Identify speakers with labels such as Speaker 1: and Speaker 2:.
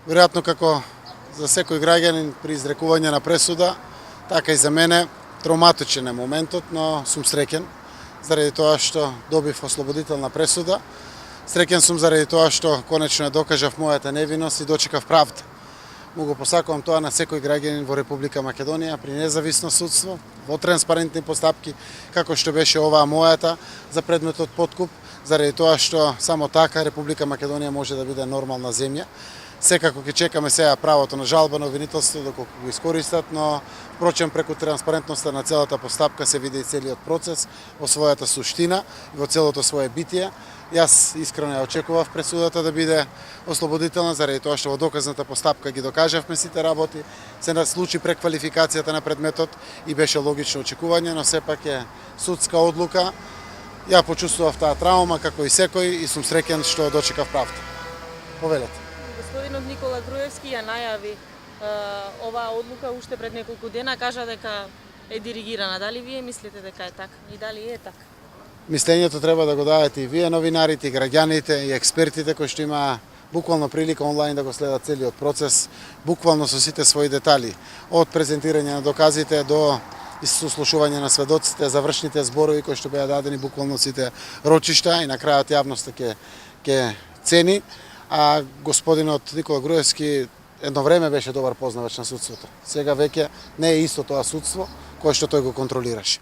Speaker 1: Веројатно како за секој граѓанин при изрекување на пресуда, така и за мене травматичен е моментот, но сум среќен заради тоа што добив ослободителна пресуда. Среќен сум заради тоа што конечно докажав мојата невиност и дочекав правда. Му го посакувам тоа на секој граѓанин во Република Македонија при независно судство, во транспарентни постапки, како што беше оваа мојата за предметот подкуп, заради тоа што само така Република Македонија може да биде нормална земја. Секако ќе чекаме сега правото на жалба на обвинителство доколку го искористат, но впрочем преку транспарентноста на целата постапка се види и целиот процес во својата суштина и во целото свое битие. Јас искрено ја очекував пресудата да биде ослободителна заради тоа што во доказната постапка ги докажавме сите работи, се случи преквалификацијата на предметот и беше логично очекување, но сепак е судска одлука. Ја почувствував таа травма како и секој и сум среќен што дочекав правда. Повелете.
Speaker 2: Господинот Никола Груевски ја најави оваа одлука уште пред неколку дена, кажа дека е диригирана. Дали вие мислите дека е така и дали е така?
Speaker 1: Мислењето треба да го дадете и вие новинарите, и граѓаните, и експертите кои што има буквално прилика онлайн да го следат целиот процес, буквално со сите своји детали, од презентирање на доказите до сослушување на сведоците, завршните зборови кои што беа дадени буквално сите рочишта и на крајот јавноста ќе цени. А господинот Никола Груевски едно време беше добар познавач на судството. Сега веќе не е исто тоа судство кое што тој го контролираше.